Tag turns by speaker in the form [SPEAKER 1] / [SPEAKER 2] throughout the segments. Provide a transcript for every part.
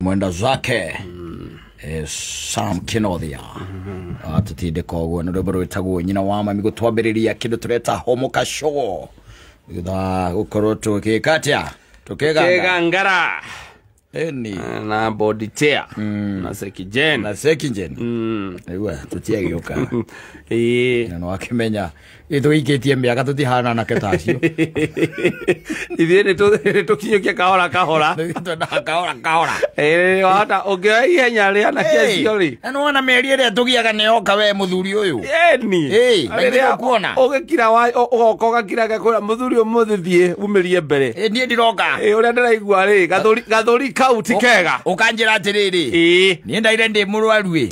[SPEAKER 1] mwenda zake Sam Kinothia atutinde koguo na rwimbo rwitagwo nyina wa mami gutwambiriria kindu tureta homoka show githa gukorwo tukikatia tukigangara eni
[SPEAKER 2] na body chair na sekijen
[SPEAKER 1] ewa tutia gioka no wakimenya ithuikitie miaka tutihana na ketacio
[SPEAKER 2] ithiene tukinyokia kahora
[SPEAKER 1] kahora
[SPEAKER 2] wata ihenya ria na kiacio ri
[SPEAKER 1] no wana meri ria tugiaga neoka we muthuri uyu
[SPEAKER 2] eni
[SPEAKER 1] ria kuona
[SPEAKER 2] ugikira wa ugoka kiraga kura muthuri umuthithie umirie mbere
[SPEAKER 1] nie ndiroka
[SPEAKER 2] uria ndiraigua ri gathuri kauti kega
[SPEAKER 1] ukanjira atiriri nie ndaire ndi murwaru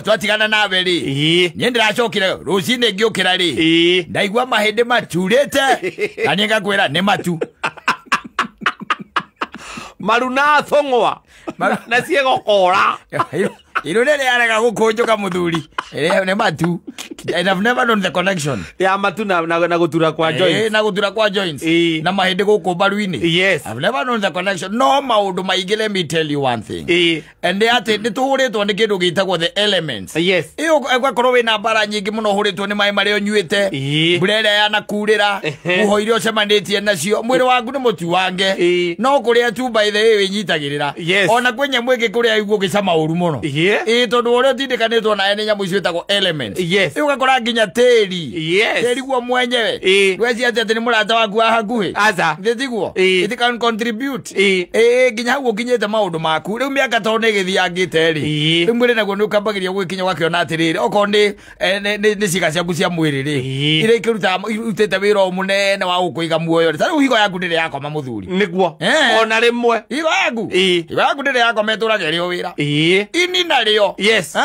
[SPEAKER 1] twatigana nawe ri nie ndiracokire rucine ngiukira ri ndaigua mahinde maturite na ngakwira ni matu
[SPEAKER 2] maruna thongwa na ciego kora
[SPEAKER 1] irore yarega gukunjuka muthuri ne matu. And I've never known the connection.
[SPEAKER 2] Ya matu na gutura kwa joints.
[SPEAKER 1] Na gutura kwa joints. Na mahinde guku baruini.
[SPEAKER 2] Yes.
[SPEAKER 1] I've never known the connection. No maundu maige, let me tell you one thing. And they ate nituhuritwo ni kindu gitagwo the elements.
[SPEAKER 2] Yes.
[SPEAKER 1] Iyo gwakorwo wina bara nyingi muno huritwo ni mai mari onyuite. Burere ya nakurira. Muhoire ocemanitie nacio. Mwiri waku ni mutu wange. No kuria tu by the way winyitagirira. Ona kwenye mweke kuria iguo gicama uru muno. Tondu uria tindikanitwo na ene nyamu icio itagwo elements. Ugakora nginya teri. Teri guo mwenyewe. Wezi ati ni murata waku wa hakuhi.
[SPEAKER 2] Aza.
[SPEAKER 1] Ndetiguo. It can contribute. Nginya hau ukinyete maundu maku. Riu miaka tone githiangite ri. Riu mwiri naguo nukambagiria gwikinya wakiona atiriri. Oko ni ciga ciaku cia mwiri ri. Ire ikiruta utete wira o munene wa gukuiga muoyo. Riu higo yaku ndiri yakoma muthuri.
[SPEAKER 2] Niguo. Ona rimwe.
[SPEAKER 1] Higo yaku ndiri yakoma eturage rio wira. Ini na rio.
[SPEAKER 2] Yes.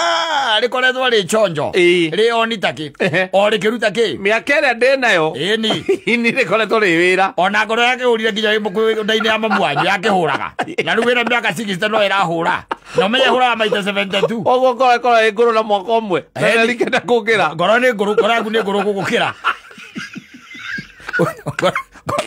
[SPEAKER 1] Rikoretwo ri chonjo. Rio ni taki. O rikiruta ki.
[SPEAKER 2] Miaka ĩrĩa ndĩ nayo.
[SPEAKER 1] Ĩni.
[SPEAKER 2] Ini rĩkoretwo rĩ wĩra.
[SPEAKER 1] Ona ngoro yake ũrire nginya ndainĩ ya mamu wanyu yakĩhũraga. Na rĩu wĩra mĩaka 60 no ĩrahũra. No menye hũraga maita 72.
[SPEAKER 2] Ũguo ngoro ĩ ngũrũ na mwaka ũmwe. Na rĩkenda kũngĩra.
[SPEAKER 1] Ngoro nĩ ngũrũ, ngoro yaku nĩ ngũrũ gũgũkĩra.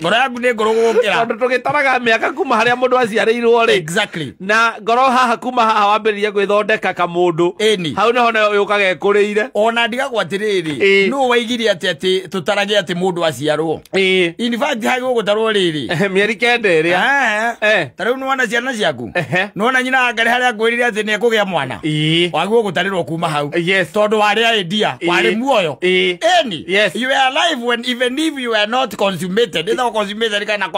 [SPEAKER 1] Ngoro yaku nĩ ngũrũ gũgũkĩra.
[SPEAKER 2] Tondũ tũgĩtaraga mĩaka kuma harĩa mũndũ aciarĩirwo rĩ.
[SPEAKER 1] Exactly.
[SPEAKER 2] Na ngoro haha kuma haha wambĩrĩria gwĩthondeka kamũndũ. Hau nĩho yũkaga ĩkũrĩire.
[SPEAKER 1] Ona ndigagwo atĩrĩrĩ. Nũ waigire atĩ tũtarage atĩ mũndũ aciarwo. In fact hagĩ gũgũtarwo rĩrĩ.
[SPEAKER 2] Mĩeri kenda ĩrĩa.
[SPEAKER 1] Ta rĩu nĩwona ciana ciaku. Nĩwona nyina Ngarĩ harĩa akwĩrire atĩ nĩ ekũgĩa mwana. Wagĩ gũgũtarĩrwo kuma hau. Tondũ warĩ idea, warĩ muoyo. Eni. You were alive when even if you were not consummated. Either consummated kana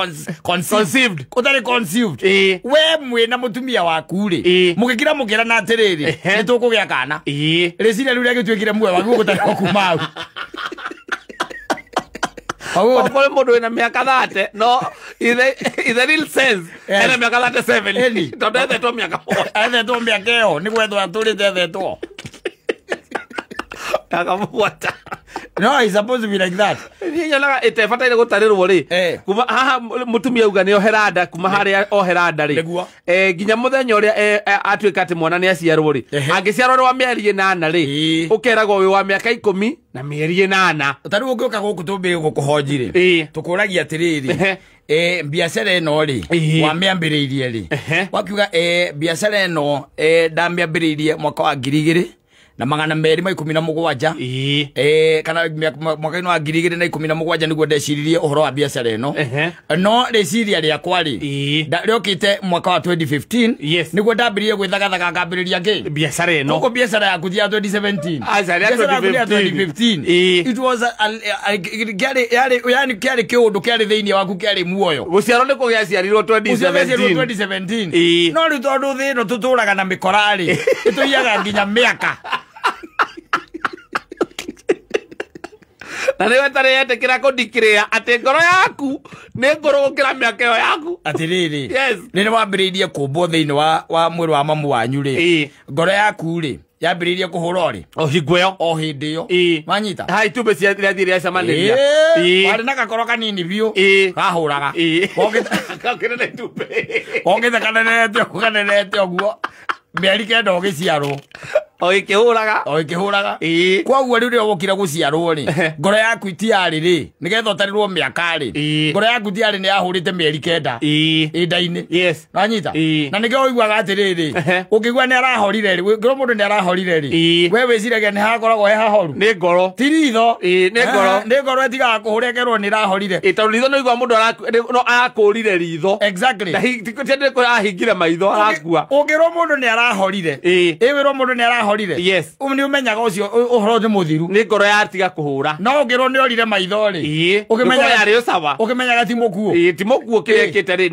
[SPEAKER 1] conceived. Utari conceived. We mwena mutumia waku ri. Mugikira mukira na atiriri. Ni tukugĩa kana. Rĩciria rĩu rĩagĩtuĩkire muoyo waku gũtarĩrwo kuma hau.
[SPEAKER 2] Okole mũndũ wĩna mĩaka 30 no in the real sense ena mĩaka 37 tondũ ethetwo mĩaka 4
[SPEAKER 1] ethetwo mĩaka ĩyo nĩ gwethwo atũrĩte ethetwo
[SPEAKER 2] akamũbuata.
[SPEAKER 1] No, it's supposed to be like that.
[SPEAKER 2] Nyonaga ĩtebataire gũtarĩrwo rĩ. Kuma haha mũtumia uga nĩ ohera nda kuma harĩa ohera nda rĩ. Nginya mũthenya ũrĩa atuĩka atĩ mwana nĩ aciarwo rĩ. Angĩciarwo wa mĩeri 8 rĩ. Ũkeragwo wĩ wa mĩaka 10 na mĩeri 8.
[SPEAKER 1] Tarĩu ũngĩũka gũkũ tũmbĩ gũkũhonji rĩ. Tũkũragia atĩrĩrĩ. Biacara ĩno rĩ wamĩambĩrĩirie rĩ. Wakiuga biacara ĩno ndamĩambĩrĩirie mwaka wa 2017 kana mwaka-inĩ wa 2017 nĩguo ndeciririe ũhoro wa biacara ĩno. No rĩciria rĩakwa rĩ rĩokĩte mwaka wa 2015 nĩguo ndambĩrĩirie gwĩthagathaga ngambĩrĩria ngĩ
[SPEAKER 2] biacara ĩno.
[SPEAKER 1] Ũguo biacara yaku ya 2017. Biacara ya 2015. It was yani kĩarĩ kĩũndũ kĩarĩ thĩinĩ waku kĩarĩ muoyo.
[SPEAKER 2] Gũciarwo nĩ kũgĩaciarirwo 2017.
[SPEAKER 1] No rĩu tondũ thĩ ĩno tũtũraga na mĩkora rĩ nĩtũiyaga nginya mĩaka.
[SPEAKER 2] Na rĩu tarĩ yetĩkĩra kũndikĩrĩra atĩ ngoro yaku nĩ ngũrũ gũkĩra mĩaka ĩyo yaku.
[SPEAKER 1] Atĩrĩrĩ. Rĩrĩa wambĩrĩirie kũmbwo thĩinĩ wa mwĩrĩ wa mamu wanyu rĩ. Ngoro yaku rĩ yambĩrĩirie kũhũra rĩ.
[SPEAKER 2] O hingo ĩyo.
[SPEAKER 1] O hĩndĩ ĩyo. Manyita.
[SPEAKER 2] Ha itumbĩ ciathiĩ ciacemanĩria.
[SPEAKER 1] Warĩ na gakoro kanini biũ. Kahũraga.
[SPEAKER 2] Gakĩrĩ na itumbĩ.
[SPEAKER 1] Kongĩte kanenete ũguo. Mĩeri 9 ũgĩciarwo.
[SPEAKER 2] Oikihuraga.
[SPEAKER 1] Oikihuraga. Koguo riu rio gukira guciarwo ri. Ngoro yaku itiari ri. Nigetha utarirwo miaka ri. Ngoro yaku itiari ni yahurite mieri 9. Inda-ini.
[SPEAKER 2] Yes.
[SPEAKER 1] Nanyita. Na nikio uiguaga atiriri. Ukigua ni arahorire ri. Ngoro mundu ni arahorire ri. We wiciragia ni hakoragwo he hahoru.
[SPEAKER 2] Ni ngoro.
[SPEAKER 1] Tiritho.
[SPEAKER 2] Ni ngoro.
[SPEAKER 1] Ni ngoro etigaga kuhurekerwo ni arahorire.
[SPEAKER 2] Tondu ritho no igua mundu no akurire ritho.
[SPEAKER 1] Exactly.
[SPEAKER 2] Na tikutende ko ahingire maitho arakua.
[SPEAKER 1] Ungirwo mundu ni arahorire. Iwirwo mundu ni arahorire.
[SPEAKER 2] Yes.
[SPEAKER 1] Ni umenyaga ucio uhoro ni muthiru.
[SPEAKER 2] Ni ngoro yatiga kuhura.
[SPEAKER 1] No ungirwo ni orire maitho ri.
[SPEAKER 2] Ukimenya yari usawa.
[SPEAKER 1] Ukimenyaga ti mukuo.
[SPEAKER 2] Ti mukuo kirekete ri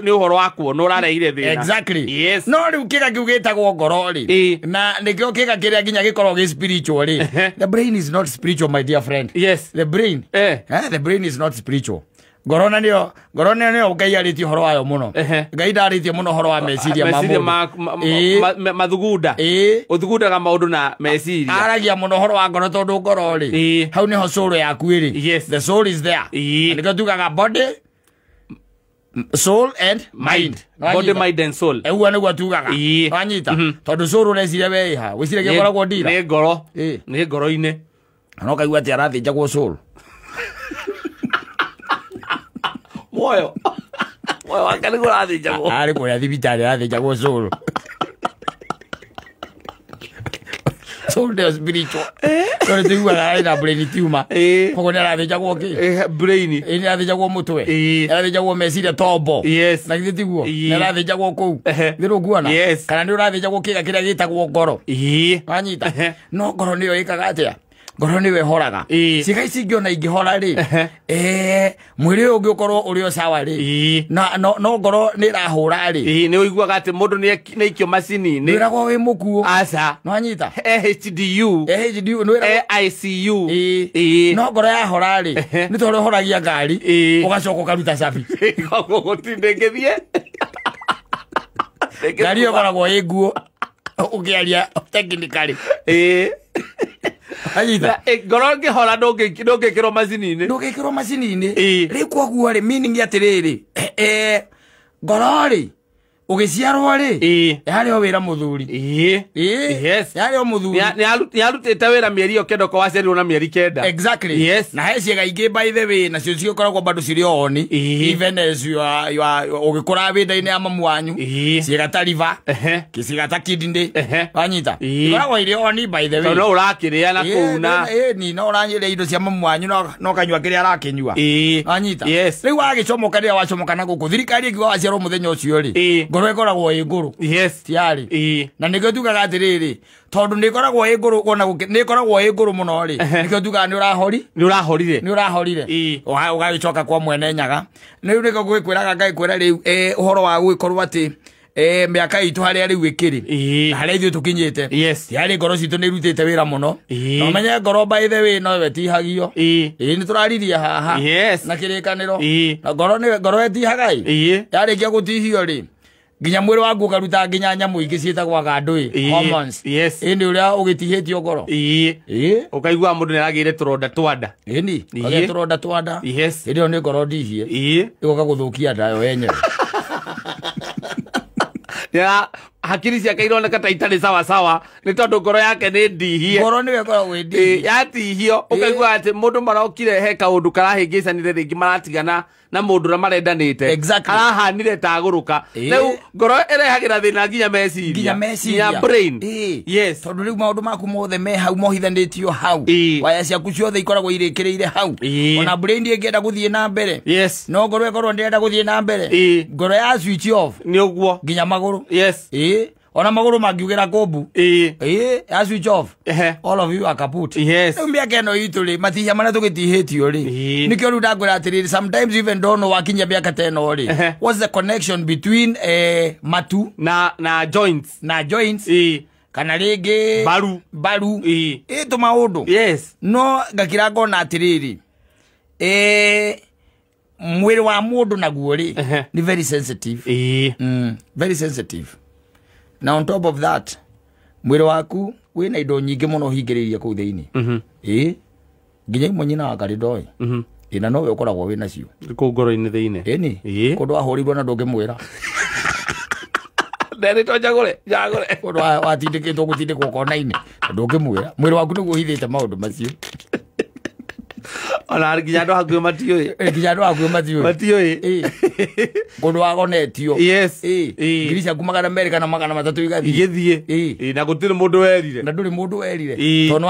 [SPEAKER 2] ni uhoro wakuo no urareire thina.
[SPEAKER 1] Exactly.
[SPEAKER 2] Yes.
[SPEAKER 1] No riu kiga kiugitagwo ngoro ri. Na nikio kiga kiria ginya gikorwo gi spiritual ri. The brain is not spiritual, my dear friend.
[SPEAKER 2] Yes.
[SPEAKER 1] The brain. The brain is not spiritual. Ngorona nio Ngai aritie horo wayo muno. Ngai ndaritie muno horo wa meciria
[SPEAKER 2] mathugunda. Uthugundaga maundu na meciria.
[SPEAKER 1] Aragia muno horo wa ngoro tondu ngoro ri. Hau niho soul yaku iri.
[SPEAKER 2] Yes.
[SPEAKER 1] The soul is there. Nikio tugaga body, soul and mind.
[SPEAKER 2] Body, mind and soul.
[SPEAKER 1] Ewa niguo tugaga. Wanyita. Tondu soul ureciria we iha. Wiciragia koragwo ndira.
[SPEAKER 2] Ni ngoro. Ni ngoro-ini.
[SPEAKER 1] No kaigua ati arathinjagwo soul.
[SPEAKER 2] Moyo wakani kwa athinjagwo.
[SPEAKER 1] Ari kwa thibitari athinjagwo soul. Soul is spiritual. Tore tuiguaga ina brain tumor. Koguo ni arathinjagwo ki?
[SPEAKER 2] Brain.
[SPEAKER 1] Ni arathinjagwo mutwe. Arathinjagwo meciria tombo.
[SPEAKER 2] Yes.
[SPEAKER 1] Na githĩ tiguo? Ni arathinjagwo kuu. Thiru nguona. Kana ni urathinjagwo kiga kiria gitagwo ngoro. Wanyita. No ngoro niyo ikaga atia? Ngoro niwe horaga. Ciĩga ici ngiona ingĩhora ri. Mwĩrĩ ũyũ ũngĩkorwo ũrĩ o sawa ri. No ngoro nĩ ĩrahũra ri.
[SPEAKER 2] Nĩ ũiguaga atĩ mũndũ nĩ aikio macini-inĩ.
[SPEAKER 1] Wĩragwo wĩ mũkuo.
[SPEAKER 2] Aca.
[SPEAKER 1] Nĩwanyita.
[SPEAKER 2] AHDU. AICU.
[SPEAKER 1] No ngoro yahora ri. Nĩ ta ũrĩa ũhoragia ngari. Ũgacoka ũkaruta cabi.
[SPEAKER 2] Ndĩngĩthiĩ.
[SPEAKER 1] Ngari ĩyo ĩkoragwo ĩ nguo. Ũkĩaria technically. Ayita.
[SPEAKER 2] Ngoro ngĩhora ndũngĩkĩrwo macini-inĩ.
[SPEAKER 1] Ndũngĩkĩrwo macini-inĩ. Rĩu koguo rĩ meaning atĩrĩrĩ. Ngoro rĩ ugiciarwo ri yari o wira muthuri yes yari o muthuri
[SPEAKER 2] ni arutite wira mieri yo kendo kwa waciarirwo na mieri 9
[SPEAKER 1] exactly
[SPEAKER 2] yes
[SPEAKER 1] na he ciega ingi by the way na cio cikoragwo bado ciri oni even as you ugikora winda-ini ya mamu wanyu ciega ta liver kiciga ta kidney wanyita ikoragwo iri oni by the way
[SPEAKER 2] no urakiria na kuuna
[SPEAKER 1] ni no uranyiria indo cia mamu wanyu no kanyua kiria arakinyua wanyita
[SPEAKER 2] yes
[SPEAKER 1] riu wagicomoka ria wacomoka na guku thirikari ingi waciarwo muthenya ucio ri ngoro ikoragwo i nguru
[SPEAKER 2] yes
[SPEAKER 1] tiari na nikio tugaga atiriri tondu ni ikoragwo i nguru ona ni ikoragwo i nguru muno ri nikio tugaga ni urahorire ugagicoka kwa mwene nyaga riu nikio gwikwiraga ngaikwira riu uhoro wa gwikorwo ati miaka itu haria riu ikiri haria ithu tukinyite
[SPEAKER 2] yes
[SPEAKER 1] tiari ngoro citu ni irutite wira muno no menye ngoro by the way no wetihagio ni turariria haha
[SPEAKER 2] yes
[SPEAKER 1] na kirikaniro na ngoro etihagai yari kia gutihio ri ginya mwiri waku ukaruta ginya nyamu ingi cietagwo gandui hormones
[SPEAKER 2] yes
[SPEAKER 1] indi uria ugitihitio ngoro
[SPEAKER 2] ukaigua mundu ni aragire turonda twanda
[SPEAKER 1] ni age turonda twanda
[SPEAKER 2] yes
[SPEAKER 1] indi ni ngoro ndihie igoka guthukia ndayo yenyewe
[SPEAKER 2] ya hakiri ciake ironeka ta itari sawa sawa ni tondu ngoro yake ni ndihie
[SPEAKER 1] ngoro ni wekora wendi
[SPEAKER 2] yatihio ukaigua ati mundu marokire he kaundu karahingicanire ringi maratigana na mundu ra marendanite arahanire ta guruka riu ngoro irehagira thina nginya meciria brain yes
[SPEAKER 1] tondu riu maundu maku mothe me hau mohithanitio hau waya ciaku ciothe ikoragwo irikirire hau ona brain ingienda guthie na mbere
[SPEAKER 2] yes
[SPEAKER 1] no ngoro ikorwo ndienda guthie na mbere ngoro ya switch off
[SPEAKER 2] ni uguo
[SPEAKER 1] nginya maguru
[SPEAKER 2] yes
[SPEAKER 1] ona maguru mangiugira kombu ya switch off all of you are kaput
[SPEAKER 2] yes
[SPEAKER 1] miaka ino itu ri matihia maria tugitihitio ri nikio riu ndangwira atiriri sometimes even don't know wakinya miaka 10 ri what's the connection between matu
[SPEAKER 2] na joints
[SPEAKER 1] kana ringi baru to maundu
[SPEAKER 2] yes
[SPEAKER 1] no ngakira ngona atiriri mwiri wa mundu naguo ri ni very sensitive very sensitive. Now on top of that, mwiri waku wina indo nyingi muno hingiririe ku thiini. Nginya imwe nyina wa karidoi. Ina no we ukoragwo wina cio.
[SPEAKER 2] Ku ngoro-ini thiini.
[SPEAKER 1] Ni. Kundu ahurirwo na ndungimwira.
[SPEAKER 2] Ndere to jagore.
[SPEAKER 1] Kodo watindikitwo gutindikwo kona-ini. Ndungimwira. Mwiri waku niguo uhithite maundu macio.
[SPEAKER 2] Ona nginya ndo hakuhe matioi.
[SPEAKER 1] Nginya ndo hakuhe
[SPEAKER 2] matioi.
[SPEAKER 1] Kodo wagonetio.
[SPEAKER 2] Yes.
[SPEAKER 1] Ngiri ciaku magana merĩ kana magana matatũ
[SPEAKER 2] igĩthiĩ. Na gũtirĩ mũndũ werire.
[SPEAKER 1] Na ndũrĩ mũndũ werire. Tondũ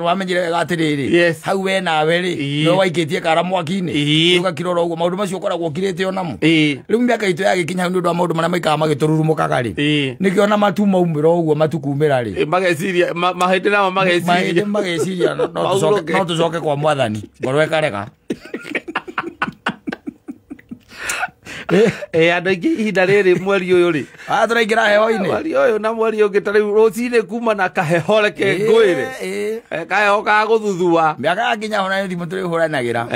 [SPEAKER 1] wamenyire wega atĩrĩrĩ. Hau we nawe rĩ no waikĩtie kara mwaki-inĩ. Ũgakirora ũguo maũndũ macio ũkoragwo ũkirĩte onamo. Rĩu mĩaka itũ yagĩkinya hau nĩ ũndũ wa maũndũ marĩa maikaraga magĩtũrurumũkaga rĩ. Nĩkĩo ona matu maumĩra ũguo matukumĩra rĩ.
[SPEAKER 2] Mageciria mahĩndĩ namo
[SPEAKER 1] mageciria no tũcoke kwa Mwathani. Ngoro ĩkarega.
[SPEAKER 2] Andũ aingĩ ihinda rĩrĩ mweri ũyũ rĩ
[SPEAKER 1] tũraingĩra heho-inĩ.
[SPEAKER 2] Mweri ũyũ na mweri ũngĩ ta rĩu rũcinĩ kuma na kaheho reke ngwĩre. Kaheho ka gũthuthua.
[SPEAKER 1] Mĩaka yakinya hona thimũ tũrĩhũranagĩra.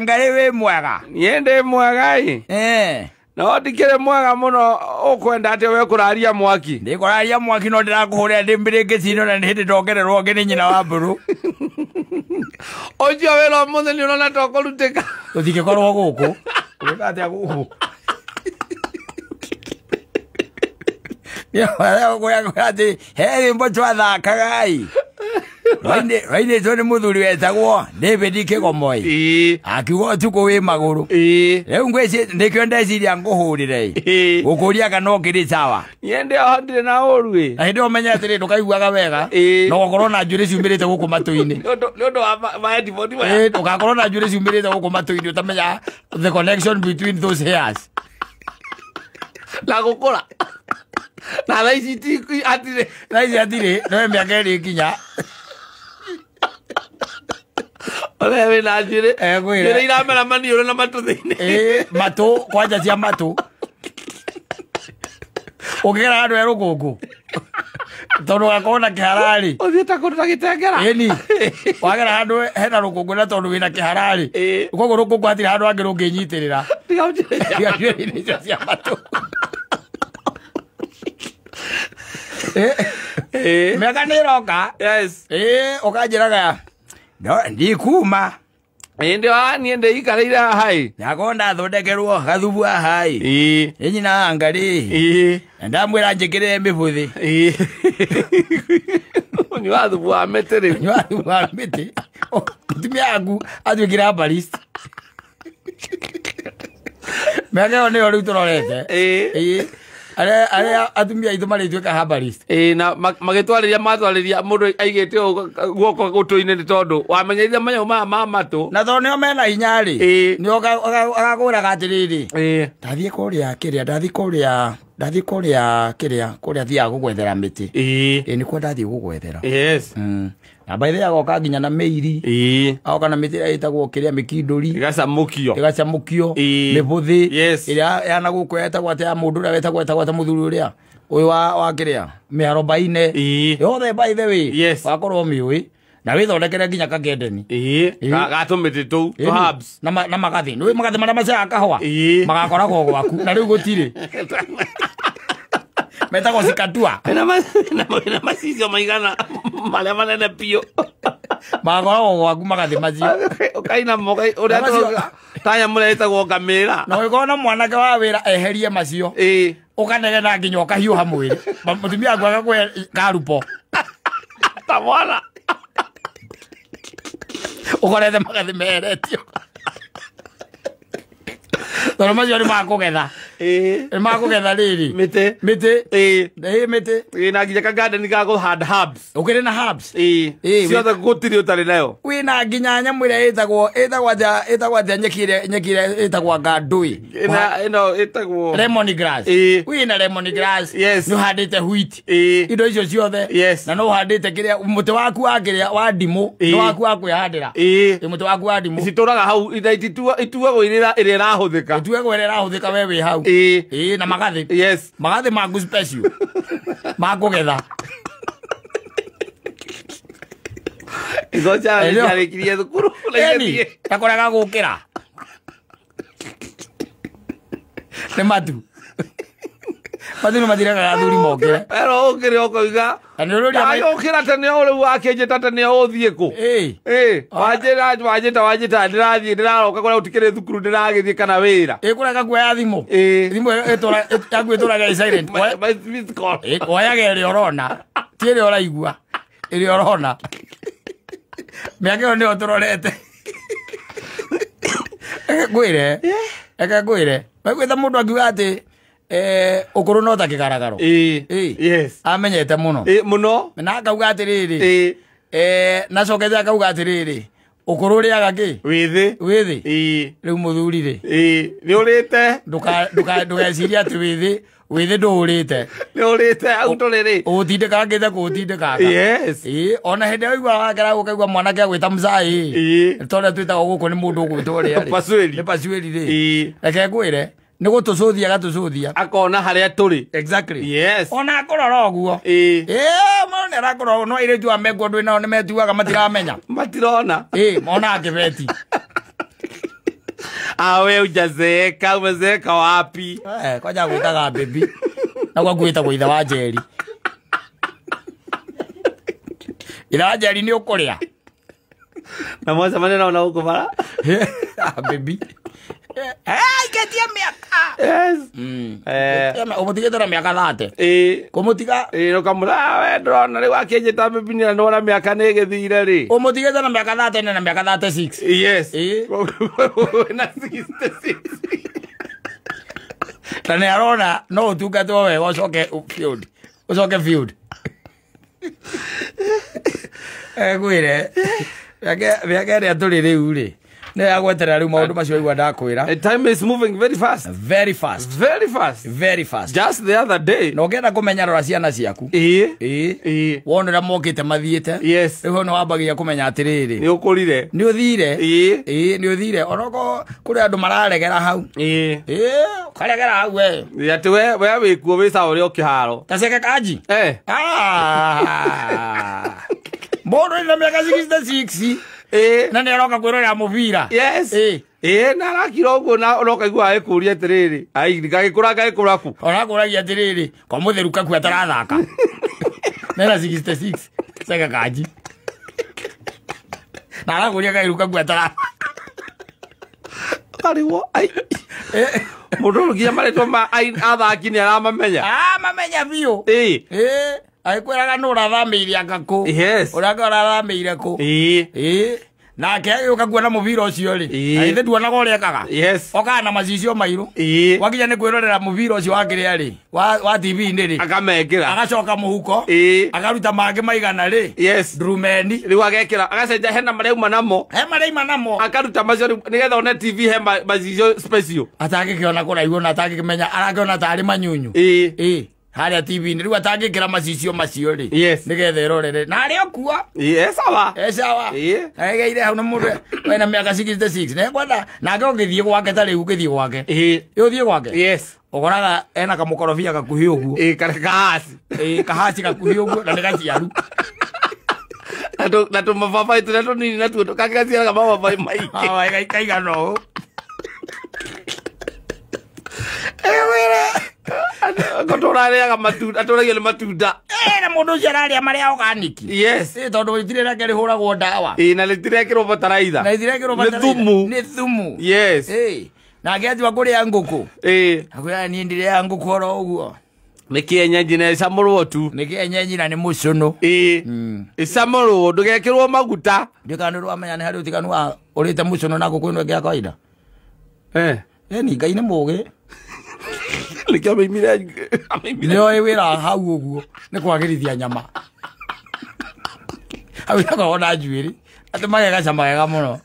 [SPEAKER 1] Ngai wĩ mwega.
[SPEAKER 2] Niĩ ndĩ mwega ĩ. No ndikĩrĩ mwega mũno ũkwenda atĩ we kũraria mwaki.
[SPEAKER 1] Ndĩkũraria mwaki no ndĩrakũhũrĩra ndĩ mbĩrĩngĩci-inĩ na nĩ hĩndĩ ndongererwo ngĩ nĩ nyina wa mbũrũ.
[SPEAKER 2] Ũcio wĩra ũmũthĩ nĩ ũrona to kũrutĩka.
[SPEAKER 1] Tũtingĩkorwo gũkũ. Ũrĩka atĩa gũkũ? Atĩ he rwĩmbo twathakaga ĩ. Rwainĩtwo nĩ mũthuri wetagwo David Kĩgomoi. Akiuga ũtukũ wĩ magũrũ. Rĩu nĩkĩo ndeciria ngũhũrĩre gũkũria kana ũkĩrĩ sawa.
[SPEAKER 2] Niĩ ndĩoho ndirĩ na ũru ĩ.
[SPEAKER 1] Na hĩndĩ ĩyo ũmenye atĩrĩ ndũkaiguaga wega na ũgakorwo na njuĩrĩ ciumĩrĩte gũkũ matũ-inĩ.
[SPEAKER 2] Nĩ ũndũ wa headphone maya.
[SPEAKER 1] Ũgakorwo na njuĩrĩ ciumĩrĩte gũkũ matũ-inĩ ũtamenya the connection between those hairs.
[SPEAKER 2] Na gũkũra. Na thaa ici hatirĩ.
[SPEAKER 1] Thaa ici hatirĩ no mĩaka ĩrĩ ĩkinya.
[SPEAKER 2] Ole wĩna njuĩrĩ. Njuĩrĩ iramera maniũrũ na matũ thĩinĩ.
[SPEAKER 1] Matũ kwanja cia matũ. Ũngĩgera handũ he rũkũngũ tondũ gakorwo na kĩhararĩ.
[SPEAKER 2] Ũthiĩte kũndũ ta Gĩtengera.
[SPEAKER 1] Ĩni wagera handũ hena rũkũngũ na tondũ wĩna kĩhararĩ. Koguo rũkũngũ hatirĩ handũ hangĩ rũngĩnyitĩrĩra. Tiga njuĩrĩ icio cia matũ. Mĩaka nĩ ĩroka. Ũkanjĩraga ndikuma.
[SPEAKER 2] Ĩndĩ wa niĩ ndĩikarĩire haha ĩ.
[SPEAKER 1] Ndakorwo ndathondekerwo gathubu haha ĩ. Nĩ nyina wa Ngarĩ. Na ndamwĩra njĩkĩrĩre mĩbũthĩ.
[SPEAKER 2] Nyua thubu wa mĩtĩ rĩu.
[SPEAKER 1] Nyua thubu wa mĩtĩ. Mũtumia waku atuĩkire herbalist. Mĩaka ĩyo nĩyo rĩu tũrorete. Arĩa atumia aitũ marĩtuĩka herbalist.
[SPEAKER 2] Na magĩtwarĩria matwarĩria mũndũ aigĩte guoko gũtũ-inĩ nĩ tondũ wamenyeire manyamũ maya ma matũ.
[SPEAKER 1] Na tondũ nĩo mena hinya rĩ nĩo agakũraga atĩrĩrĩ ndathiĩ kũrĩa thiaga gũgwethera mĩtĩ. Nĩkuo ndathiĩ gũgwethera. Na by the way agoka nginya na mĩiri. Agoka na mĩtĩ ĩrĩa ĩtagwo kĩrĩa mĩkindũri. Ĩgacamũkio. Mĩbũthĩ ĩrĩa yana gũkũ yetagwo atĩ ya mũndũ ũrĩa wetagwo atĩ mũthuri ũrĩa ũyũ wa kĩrĩa mĩarobaine. Yothe by the way wakorwo mĩũĩ na wĩthondekere nginya kakendeni.
[SPEAKER 2] Gatũmĩtĩ tũu herbs.
[SPEAKER 1] Na magathĩ marĩa maceaga kahũa magakoragwo gwaku na rĩu gũtirĩ. Metagwo cikatua.
[SPEAKER 2] Na macicio maigana marĩa manene biũ.
[SPEAKER 1] Magakoragwo gwaku magathĩ macio.
[SPEAKER 2] Ũkainama ũrĩa ta nyamũ ĩrĩa ĩtagwo ngamĩra.
[SPEAKER 1] Na ũngĩkorwo na mwanake wa wĩra eherie macio ũkanegena nginya ũkahiũha mwĩrĩ. Mũtumia waku agakũhe karupo.
[SPEAKER 2] Ta mwana.
[SPEAKER 1] Ũkorete magathĩ meheretio. Tondũ macio nĩ makũgetha. Nĩ makũgetha rĩrĩ. Mĩtĩ.
[SPEAKER 2] Na nginya kangandeni ga kũhanda herbs.
[SPEAKER 1] Ũkĩrĩ na herbs.
[SPEAKER 2] Ciothe gũtirĩ ũtarĩ nayo.
[SPEAKER 1] Wĩna nginya nyamũ ĩrĩa ĩtagwo atĩa nyeki ĩrĩa ĩtagwo ngandũĩ.
[SPEAKER 2] Ĩno ĩtagwo
[SPEAKER 1] lemon grass. Wĩna lemon grass. Nĩ ũhandĩte wheat. Indo icio ciothe. Na no ũhandĩte kĩrĩa mũtĩ waku wa kĩrĩa wa ndimũ. Nĩ waku wa kwĩhandĩra. Mũtĩ waku wa ndimũ.
[SPEAKER 2] Citũraga hau ituagwo ĩrĩa ĩrahũthĩka.
[SPEAKER 1] Ituagwo ĩrĩa ĩrahũthĩka we wĩ hau. Na magathĩ. Magathĩ maku special. Makũgetha.
[SPEAKER 2] Igoca nĩarĩkirie thukuru.
[SPEAKER 1] Takoraga gũkĩra. Nĩ matu. Mathuri mathiraga athuri mokire.
[SPEAKER 2] Ero ukire okoiga. Ayo kira tene ole wakeje tene othie ku. Wajeta ndirathie ndiraroka kora utikire thukuru ndiragithie kana wira.
[SPEAKER 1] Kuraga kuoya thimu. Thimu etora yaku silent. Oyaga ri orona. Tiere oraigua. Iri orona. Miaka one otororete. Eka gwire. Bagwetha mundu akiuga ati ukuru no ta kigaragaro.
[SPEAKER 2] Yes.
[SPEAKER 1] Amenyete muno.
[SPEAKER 2] Muno.
[SPEAKER 1] Na akauga atiriri. Nacokete akauga atiriri. Ukuru riaga ki? Withi. Riu muthuri ri.
[SPEAKER 2] Ni urite.
[SPEAKER 1] Ndugeciria ati withi ndurite.
[SPEAKER 2] Ni urite auto riri.
[SPEAKER 1] Utindika ngite kutindika.
[SPEAKER 2] Yes.
[SPEAKER 1] Ona hende waigua wakera gukaigua mwanake agwita mzai. Tondu twitaga guku ni mundu ugwitwo ri.
[SPEAKER 2] Pasweli.
[SPEAKER 1] Ni pasweli ri. Reke ngwire. Ni gutucuthia gatucuthia.
[SPEAKER 2] Akona haria turi.
[SPEAKER 1] Exactly.
[SPEAKER 2] Yes.
[SPEAKER 1] Ona akorora oguo. Mwana arakora no ire tu amegwo ndwi nao ni metuaga matiramenya.
[SPEAKER 2] Matirona.
[SPEAKER 1] Mona akibeti.
[SPEAKER 2] Awe ujazeka, umezeka wapi?
[SPEAKER 1] Kwaja gwitaga baby. Na kwa gwita gwitha wa Njeri. Ila Njeri ni ukuria.
[SPEAKER 2] Na mwanza maneno na huko bara.
[SPEAKER 1] Baby. Ketia miaka.
[SPEAKER 2] Yes.
[SPEAKER 1] Umutigete na miaka 30. Kumutiga.
[SPEAKER 2] No kamura we ndrona ri wakenje ta baby ni ndona miaka ni githire ri.
[SPEAKER 1] Umutigete na miaka 30 na miaka 36.
[SPEAKER 2] Yes. Na 66.
[SPEAKER 1] Tane arona no utungatwo we ucoke field. Ucoke field. Gwire. Miaka ria turi riu ri. Ne agweterera riu maundu macio igwa ndakwira.
[SPEAKER 2] Time is moving very fast.
[SPEAKER 1] Very fast.
[SPEAKER 2] Very fast.
[SPEAKER 1] Very fast.
[SPEAKER 2] Just the other day.
[SPEAKER 1] No ngenda kumenya rora ciana ciaku. Wonera mokite mathiete.
[SPEAKER 2] Yes.
[SPEAKER 1] Riu no wabagia kumenya atiriri.
[SPEAKER 2] Ni ukurire.
[SPEAKER 1] Ni uthire. Ni uthire. Onoko kuri andu mararegera hau. Karegera hau we.
[SPEAKER 2] Ati we wikuo wica uri okiharo.
[SPEAKER 1] Taseke kaji. Bono ina miaka 66. Na ne roka kwirora mubira.
[SPEAKER 2] Yes. Na rakira uguo na roka igua ekuria atiriri. Ai ngagikura ku.
[SPEAKER 1] Ona kuragia atiriri. Kwa mutheru kaku atarathaka. Nena 66. Seka kaji. Na arakuria kairuka ku atara.
[SPEAKER 2] Kariwo ai. Mundu ngia maretwa ma athaki ni aramamenya.
[SPEAKER 1] Mamenya biu. Aikwiraga no rathamiria ngaku.
[SPEAKER 2] Yes.
[SPEAKER 1] Uraga rathamire ku. Nake yuka kuona mubira ucio ri. Aithe duonaga uria kaga.
[SPEAKER 2] Yes.
[SPEAKER 1] Oka na macicio mairu. Wakinya ni kwirorera mubira ucio wakiria ri. Wa TV ndi ri.
[SPEAKER 2] Akamekira.
[SPEAKER 1] Agacoka muhuko. Agaruta mange maigana ri.
[SPEAKER 2] Yes.
[SPEAKER 1] Drumeni.
[SPEAKER 2] Riu agekira. Agacenja hena mareuma namo.
[SPEAKER 1] Mareuma namo.
[SPEAKER 2] Akaruta macio nigetha one TV he macicio special.
[SPEAKER 1] Atagikiona kuraihu na atagikimenya arakiona tari manyunyu. Haria TV ni riu atangikira macicio macio ri.
[SPEAKER 2] Yes.
[SPEAKER 1] Nigetha irorere. Na ari okua.
[SPEAKER 2] Sawa.
[SPEAKER 1] Sawa. Aigeire hau na mundu wena miaka 66. Ne kwenda nake ungithie gwake tari ugithie gwake. Uthie gwake.
[SPEAKER 2] Yes.
[SPEAKER 1] Ukoraga ena kamukorofia gakuhi uguo.
[SPEAKER 2] Kahasi.
[SPEAKER 1] Kahasi gakuhi uguo na negaciaru.
[SPEAKER 2] Na tu mababa itu na tu nini na tu kakacia kama mababa mai.
[SPEAKER 1] Kaiga no.
[SPEAKER 2] Kotoraga matunda atoragia matunda.
[SPEAKER 1] Na mundu ceraria maria organic.
[SPEAKER 2] Yes.
[SPEAKER 1] Tondu itire na keri huragwo ndawa.
[SPEAKER 2] Na litire kiro bataraitha.
[SPEAKER 1] Ni thumu.
[SPEAKER 2] Yes.
[SPEAKER 1] Na ngiatua kuria nguku. Akwira ni ndire nguku oro uguo.
[SPEAKER 2] Ni kienyeji na samurwo tu.
[SPEAKER 1] Ni kienyeji na ni mucuno.
[SPEAKER 2] Samurwo ndugekirwo maguta.
[SPEAKER 1] Ndikanirwo amenya ni hari utikanu wa urite mucuno na nguku ino ngia kawaida. Ni ngai ni mugi.
[SPEAKER 2] Like amimire.
[SPEAKER 1] Nio wira hau uguo ni kwagirithia nyama. Hau yako ona njuiri. Ati magega cama wega muno.